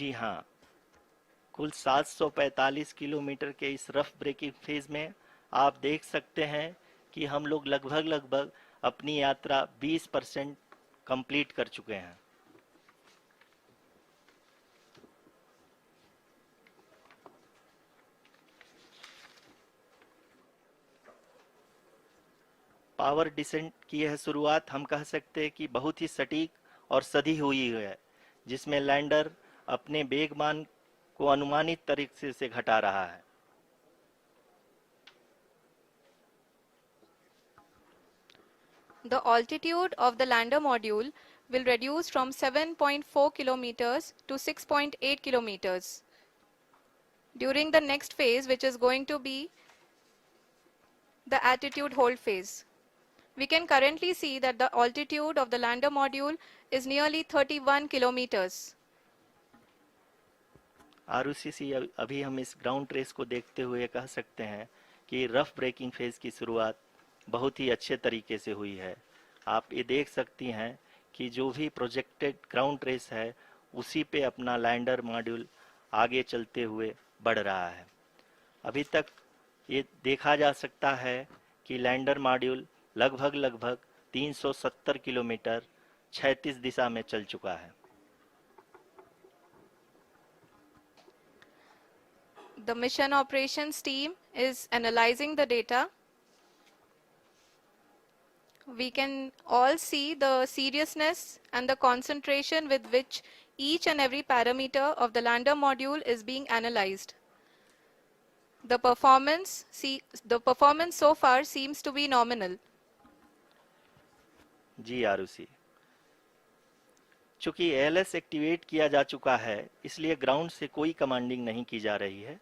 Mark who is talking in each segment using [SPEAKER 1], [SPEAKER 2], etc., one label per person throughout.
[SPEAKER 1] जी हाँ, कुल 745 किलोमीटर के इस रफ ब्रेकिंग फेज में आप देख सकते हैं कि हम लोग लगभग लगभग अपनी यात्रा 20% कंप्लीट कर चुके हैं। पावर डिसेंट की यह शुरुआत हम कह सकते हैं कि बहुत ही सटीक और सधी हुई है, जिसमें लैंडर अपने वेगमान को अनुमानित तरीके से घटा रहा है।
[SPEAKER 2] The altitude of the lander module will reduce from 7.4 kilometers to 6.8 kilometers during the next phase, which is going to be the attitude hold phase. We can currently see that the altitude of the lander module is nearly 31 kilometers.
[SPEAKER 1] Arushi, अभी हम इस ground trace को देखते हुए कह सकते हैं कि रफ ब्रेकिंग फेज की शुरुआत बहुत ही अच्छे तरीके से हुई है। आप ये देख सकती हैं कि जो भी प्रोजेक्टेड ग्राउंड ट्रेस है उसी पे अपना लैंडर मॉड्यूल आगे चलते हुए बढ़ रहा है। अभी तक ये देखा जा सकता है कि लैंडर मॉड्यूल लगभग लगभग 370 किलोमीटर क्षैतिज दिशा में चल चुका है।
[SPEAKER 2] The mission operations team is analyzing the data. We can all see the seriousness and the concentration with which each and every parameter of the lander module is being analyzed. The performance so far seems to be nominal.
[SPEAKER 1] जी आरुषि, चूंकि ALS activate किया जा चुका है इसलिए ground से कोई commanding नहीं की जा रही है।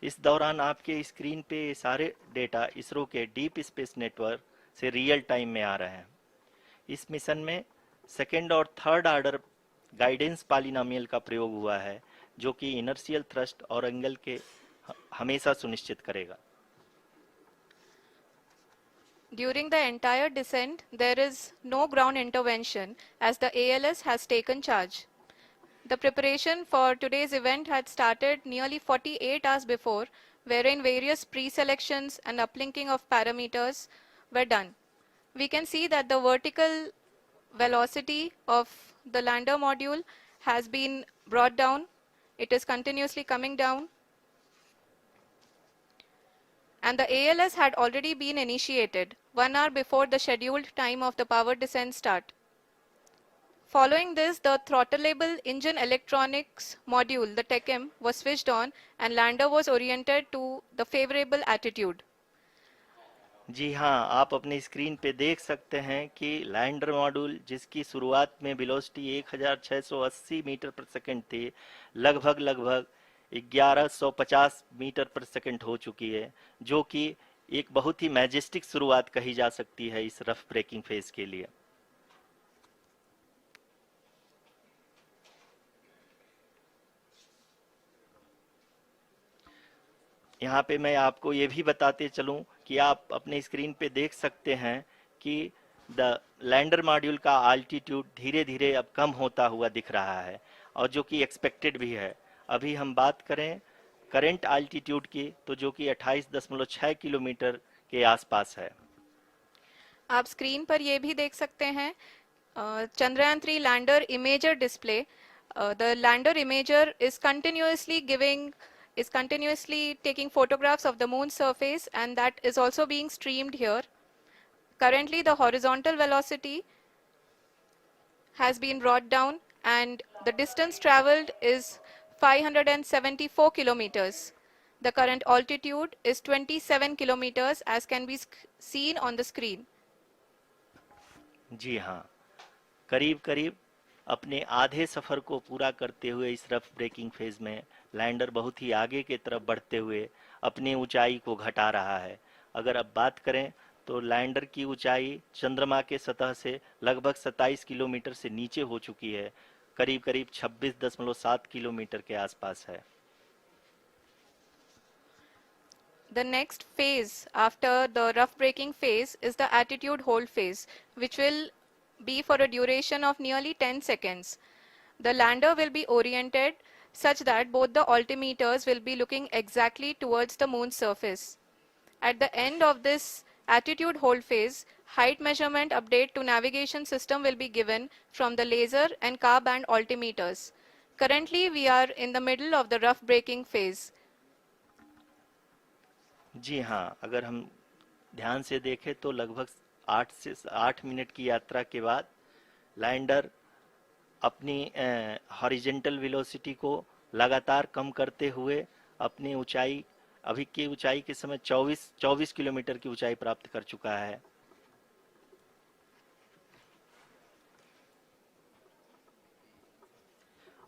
[SPEAKER 1] इस दौरान आपके स्क्रीन पे ये सारे डेटा इसरो के डीप स्पेस नेटवर्क से रियल टाइम में आ रहे हैं। इस मिशन में सेकेंड और थर्ड ऑर्डर गाइडेंस पॉलिनोमियल का प्रयोग हुआ है, जो कि इनर्शियल थ्रस्ट और एंगल के हमेशा सुनिश्चित करेगा।
[SPEAKER 2] During the entire descent, there is no ground intervention as the ALS has taken charge. The preparation for today's event had started nearly 48 hours before, wherein various pre-selections and uplinking of parameters were done. We can see that the vertical velocity of the lander module has been brought down. It is continuously coming down. And the ALS had already been initiated 1 hour before the scheduled time of the power descent start. Following this, the throttleable engine electronics module, the TECM, was switched on and lander was oriented to the favorable attitude.
[SPEAKER 1] जी हाँ, आप अपनी screen पे देख सकते हैं कि lander module जिसकी शुरुआत में वेलोसिटी 1680 मीटर पर सेकंड थी, लगभग लगभग 1150 मीटर पर सेकंड हो चुकी है, जो कि एक बहुत ही मैजेस्टिक शुरुआत कही जा सकती है इस रफ ब्रेकिंग फेज के लिए। यहाँ पे मैं आपको ये भी बताते चलूं कि आप अपने स्क्रीन पे देख सकते हैं कि द लैंडर मॉड्यूल का आल्टीट्यूड धीरे धीरे अब कम होता हुआ दिख रहा है, और जो कि एक्सपेक्टेड भी है। अभी हम बात करें करंट आल्टीट्यूड की, तो जो कि 28.6 किलोमीटर के आसपास है।
[SPEAKER 2] आप स्क्रीन पर ये भी देख सकते हैं Chandrayaan 3 lander imager display. The lander imager is continuously taking photographs of the moon's surface, and that is also being streamed here. Currently, the horizontal velocity has been brought down and the distance traveled is 574 kilometers. The current altitude is 27 kilometers as can be seen on the screen.
[SPEAKER 1] जी हाँ, करीब करीब अपने आधे सफ़र को पूरा करते हुए इस रफ ब्रेकिंग फेज में लैंडर बहुत ही आगे की तरफ बढ़ते हुए अपनी ऊंचाई को घटा रहा है। अगर अब बात करें तो लैंडर की ऊंचाई चंद्रमा के सतह से लगभग 27 किलोमीटर से नीचे हो चुकी है, करीब करीब 26.7 किलोमीटर के आसपास है।
[SPEAKER 2] The next phase after the rough braking phase is the attitude hold phase, which will be for a duration of nearly 10 seconds. The lander will be oriented such that both the altimeters will be looking exactly towards the moon's surface. At the end of this attitude hold phase, height measurement update to navigation system will be given from the laser and car band altimeters. Currently, we are in the middle of the rough braking phase.
[SPEAKER 1] जी हाँ, अगर हम ध्यान से देखें तो लगभग 8 minute की यात्रा के बाद लैंडर अपनी हॉरिजेंटल वेलोसिटी को लगातार कम करते हुए अपनी ऊंचाई, अभी की ऊंचाई के समय 24 किलोमीटर की ऊंचाई प्राप्त कर चुका है।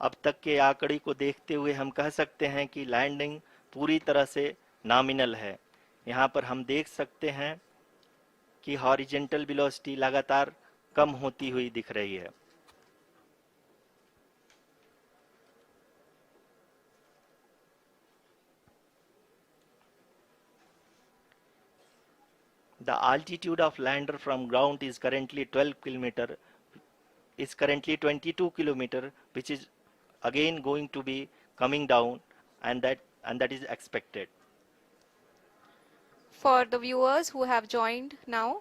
[SPEAKER 1] अब तक के आंकड़ी को देखते हुए हम कह सकते हैं कि लैंडिंग पूरी तरह से नॉमिनल है। यहाँ पर हम देख सकते हैं कि हॉरिजेंटल वेलोसिटी लगातार कम होती हुई दिख रही है। The altitude of lander from ground is currently 22 kilometer, which is again going to be coming down, and that is expected.
[SPEAKER 2] For the viewers who have joined now,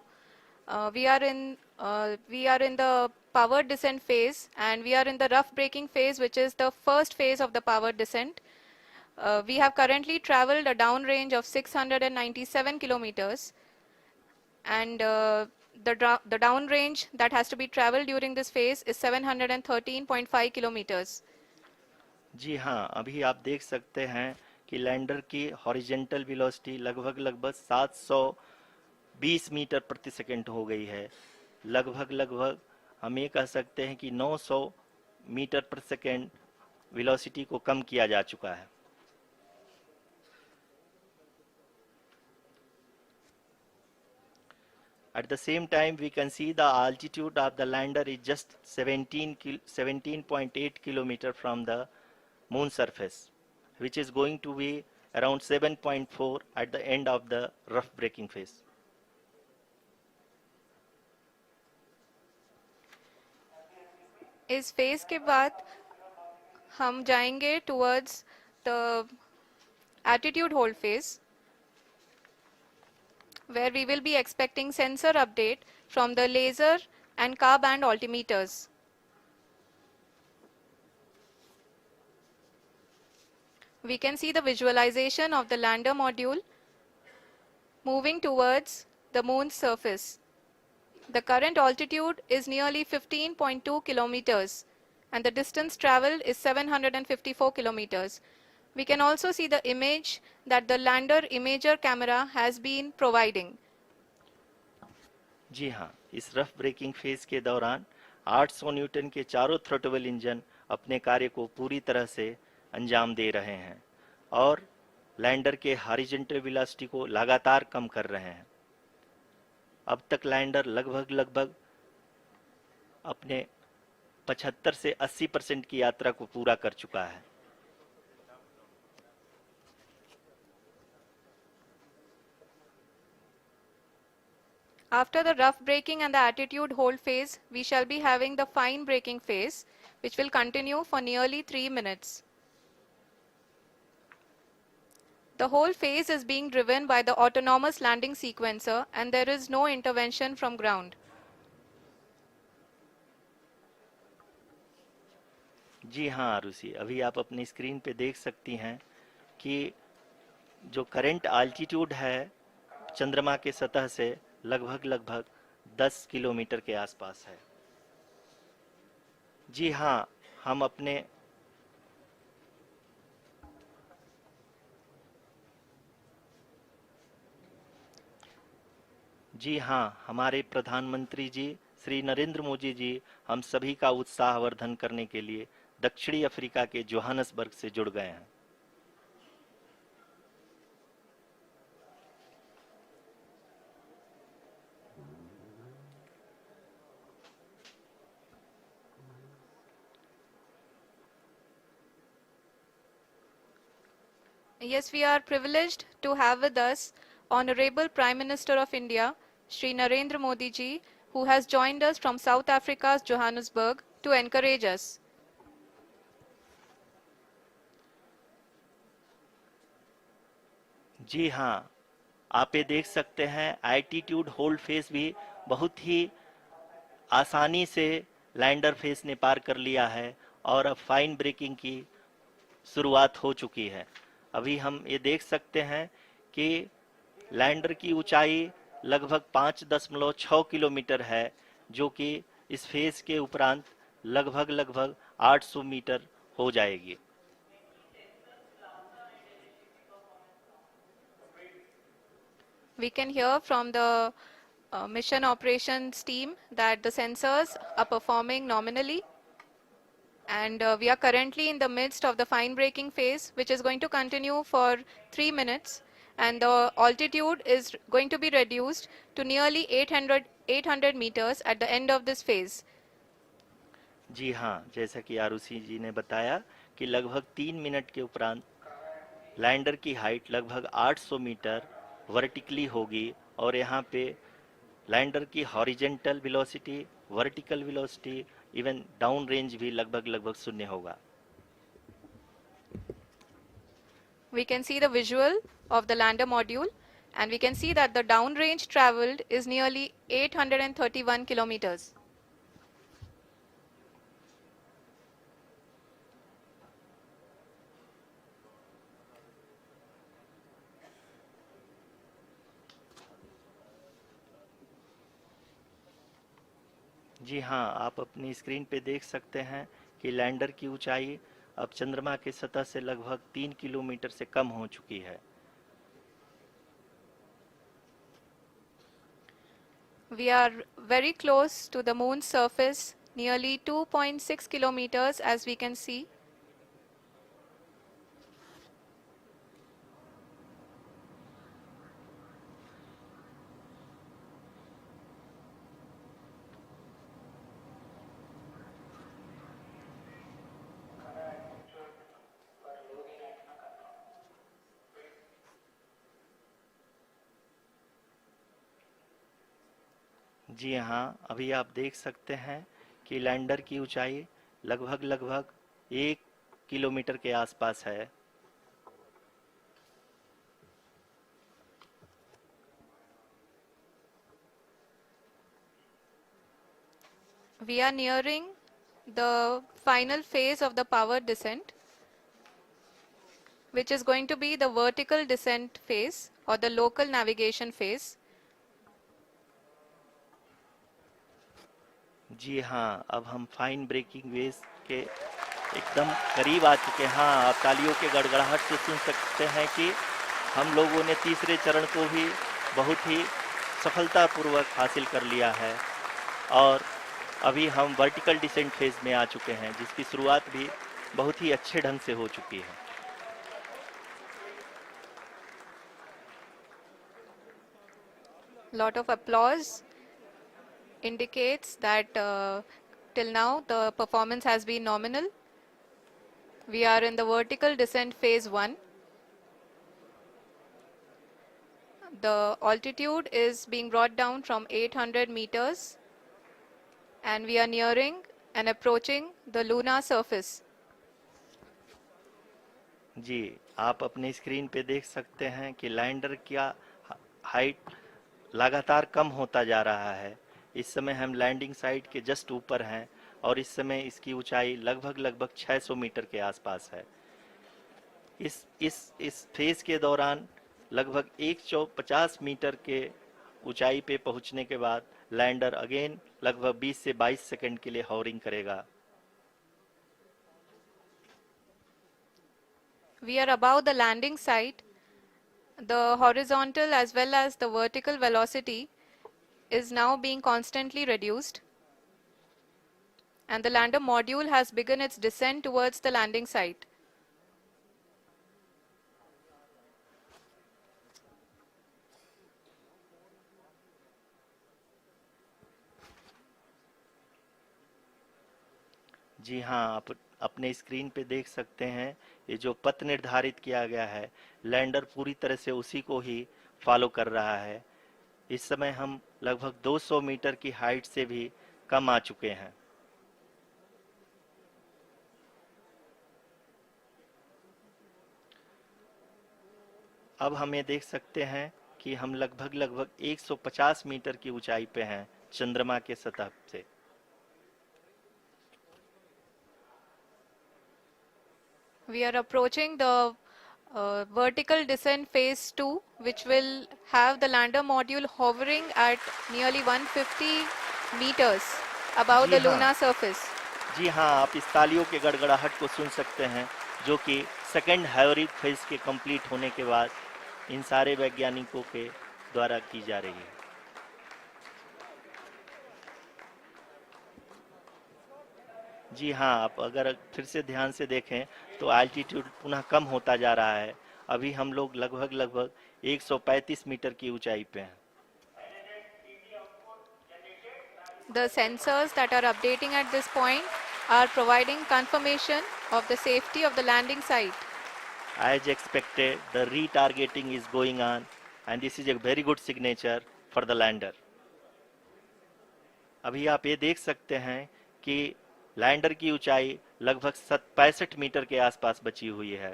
[SPEAKER 2] we are in the power descent phase, and we are in the rough braking phase, which is the first phase of the power descent. We have currently traveled a downrange of 697 kilometers, and the downrange that has to be traveled during this phase is 713.5 kilometers.
[SPEAKER 1] जी हाँ, अभी आप देख सकते हैं कि lander की horizontal velocity लगभग 720 metre प्रति सेकंड हो गई है। लगभग हम ये कह सकते हैं कि 900 मीटर प्रति सेकंड वेलोसिटी को कम किया जा चुका है। At the same time, we can see the altitude of the lander is just 17.8 kilometer from the moon surface, which is going to be around 7.4 at the end of the rough braking phase.
[SPEAKER 2] इस phase के बाद हम जाएंगे towards the attitude hold phase, where we will be expecting sensor update from the laser and car band altimeters. We can see the visualization of the lander module moving towards the moon's surface. The current altitude is nearly 15.2 kilometers, and the distance traveled is 754 kilometers. We can also see the image that the lander imager camera has been providing.
[SPEAKER 1] जी हाँ, इस rough breaking phase के दौरान 800 Newton के चारों throttle engine अपने कार्य को पूरी तरह से अंजाम दे रहे हैं और लैंडर के हॉरिजॉन्टल वेलोसिटी को लगातार कम कर रहे हैं। अब तक लैंडर लगभग अपने 75 से 80% की यात्रा को पूरा कर चुका है।
[SPEAKER 2] After the rough braking and the attitude hold phase, we shall be having the fine braking phase, which will continue for nearly 3 minutes. The whole phase is being driven by the autonomous landing sequencer, and there is no intervention from ground.
[SPEAKER 1] जी हाँ आरुषि, अभी आप अपनी screen पे देख सकती हैं कि जो करंट आल्टीट्यूड है चंद्रमा के सतह से लगभग 10 किलोमीटर के आसपास है। जी हाँ, हमारे प्रधानमंत्री जी श्री नरेंद्र मोदी जी हम सभी का उत्साहवर्धन करने के लिए दक्षिणी अफ्रीका के जोहानसबर्ग से जुड़ गए हैं।
[SPEAKER 2] Yes, we are privileged to have with us Honorable Prime Minister of India, Shri Narendra Modi ji, who has joined us from South Africa's Johannesburg to encourage us.
[SPEAKER 1] जी हाँ, आप ये देख सकते हैं एल्टीट्यूड होल्ड फेस भी बहुत ही आसानी से लैंडर फेस ने पार कर लिया है और अब फाइन ब्रेकिंग की शुरुआत हो चुकी है। अभी हम ये देख सकते हैं कि लैंडर की ऊंचाई लगभग 5.6 किलोमीटर है, जो कि इस फेज के उपरांत लगभग लगभग 800 मीटर हो जाएगी।
[SPEAKER 2] We can hear from the mission operations team that the sensors are performing nominally, and we are currently in the midst of the fine braking phase, which is going to continue for 3 minutes, and the altitude is going to be reduced to nearly 800 meters at the end of this phase.
[SPEAKER 1] जी हाँ, जैसा कि आरुषि जी ने बताया कि लगभग 3 minute के उपरांत lander की हाइट लगभग 800 मीटर वर्टिकली होगी और यहाँ पे लैंडर की horizontal velocity, vertical velocity, even down range भी लगभग लगभग शून्य होगा।
[SPEAKER 2] We can see the visual of the lander module, and we can see that the downrange traveled is nearly 831 kilometers.
[SPEAKER 1] जी हाँ, आप अपनी स्क्रीन पे देख सकते हैं कि लैंडर की ऊंचाई अब चंद्रमा की सतह से लगभग 3 किलोमीटर से कम हो चुकी है।
[SPEAKER 2] We are very close to the moon's surface, nearly 2.6 kilometers as we can see.
[SPEAKER 1] जी हाँ, अभी आप देख सकते हैं कि लैंडर की ऊंचाई लगभग लगभग 1 किलोमीटर के आसपास है।
[SPEAKER 2] We are nearing the final phase of the power descent, which is going to be the vertical descent phase or the local navigation phase.
[SPEAKER 1] जी हाँ, अब हम फाइन ब्रेकिंग वेव के एकदम करीब आ चुके हैं। हाँ, आप तालियों के गड़गड़ाहट से सुन सकते हैं कि हम लोगों ने तीसरे चरण को भी बहुत ही सफलतापूर्वक हासिल कर लिया है और अभी हम वर्टिकल डिसेंट फेज में आ चुके हैं, जिसकी शुरुआत भी बहुत ही अच्छे ढंग से हो चुकी है।
[SPEAKER 2] Lot of applause indicates that till now the performance has been nominal. We are in the vertical descent phase 1. The altitude is being brought down from 800 meters, and we are nearing and approaching the lunar surface.
[SPEAKER 1] जी, आप अपने screen पे देख सकते हैं कि lander का height लगातार कम होता जा रहा है। इस समय हम लैंडिंग साइट के जस्ट ऊपर हैं और इस समय इसकी ऊंचाई लगभग लगभग 600 मीटर के आसपास है। इस फेज के दौरान लगभग 150 मीटर के ऊंचाई पे पहुंचने के बाद लैंडर अगेन लगभग 20 से 22 सेकंड के लिए हॉवरिंग करेगा।
[SPEAKER 2] We are above the landing site. The horizontal as well as the vertical velocity is now being constantly reduced, and the lander module has begun its descent towards the landing site.
[SPEAKER 1] जी हाँ, आप अपने screen पे देख सकते हैं ये जो पथ निर्धारित किया गया है, लैंडर पूरी तरह से उसी को ही फॉलो कर रहा है। इस समय हम लगभग 200 मीटर की हाइट से भी कम आ चुके हैं। अब हमें देख सकते हैं कि हम लगभग 150 मीटर की ऊंचाई पे हैं चंद्रमा के सतह से।
[SPEAKER 2] We are approaching the vertical descent phase 2, which will have the lander module hovering at nearly 150 meters above
[SPEAKER 1] ji
[SPEAKER 2] the
[SPEAKER 1] हाँ,
[SPEAKER 2] lunar surface.
[SPEAKER 1] जी हाँ, आप इस तालियों के गड़गड़ाहट को सुन सकते हैं, जो कि सेकेंड हाइब्रिड फेज के कंप्लीट होने के बाद इन सारे वैज्ञानिकों के द्वारा की जा रही है। जी हाँ, आप अगर फिर से ध्यान से देखें तो एल्टीट्यूड पुनः कम होता जा रहा है। अभी हम लोग लगभग 135 मीटर की ऊंचाई पे हैं।
[SPEAKER 2] The sensors that are updating at this point are providing confirmation of the safety of the landing site.
[SPEAKER 1] As expected, the retargeting is going on and this is a very good signature for the lander. अभी आप ये देख सकते हैं कि lander की ऊंचाई लगभग 65 मीटर के आसपास बची हुई है।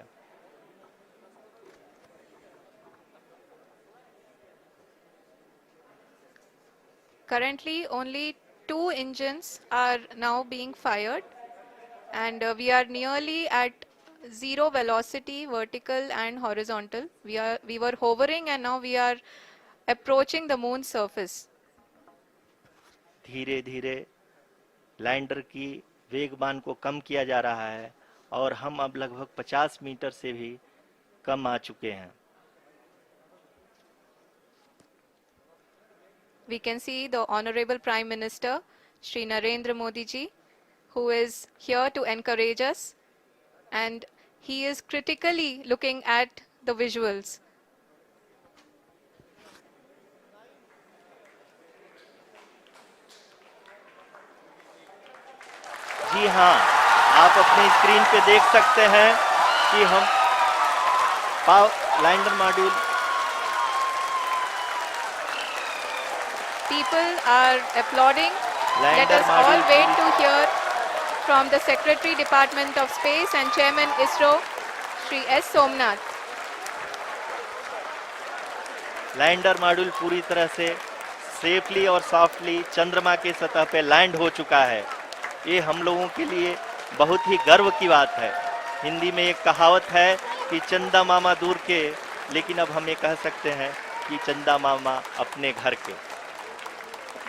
[SPEAKER 2] Currently, only 2 engines are now being fired, and we are nearly at zero velocity, vertical and horizontal. We were hovering, and now we are approaching the moon's surface.
[SPEAKER 1] धीरे धीरे लैंडर की वेगमान को कम किया जा रहा है और हम अब लगभग 50 मीटर से भी कम आ चुके हैं।
[SPEAKER 2] We can see the Honorable Prime Minister, Shri Narendra Modi ji, who is here to encourage us, and he is critically looking at the visuals.
[SPEAKER 1] जी हाँ, आप अपने स्क्रीन पे देख सकते हैं कि हम lander module
[SPEAKER 2] People are applauding. Let
[SPEAKER 1] lander
[SPEAKER 2] us all
[SPEAKER 1] module
[SPEAKER 2] wait to hear from the Secretary Department of Space and Chairman ISRO, Shri S. Somnath.
[SPEAKER 1] Lander module पूरी तरह से सेफली और सॉफ्टली चंद्रमा के सतह पे लैंड हो चुका है। ये हम लोगों के लिए बहुत ही गर्व की बात है। हिंदी में एक कहावत है कि चंदा मामा दूर के, लेकिन अब हम ये कह सकते हैं कि चंदा मामा अपने घर के।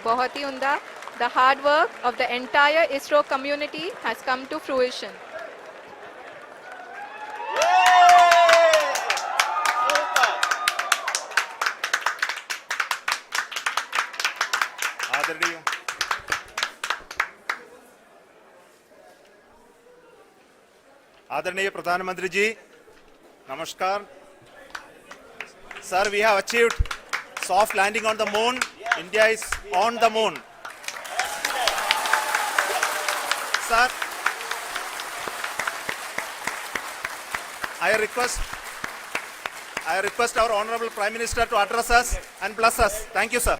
[SPEAKER 2] बहुत ही उम्दा. The hard work of the entire ISRO community has come to fruition.
[SPEAKER 3] आदरणीय प्रधानमंत्री जी, नमस्कार. Sir, we have achieved soft landing on the moon. India is on the moon. Sir, I request our Honorable Prime Minister to address us and bless us. Thank you, sir.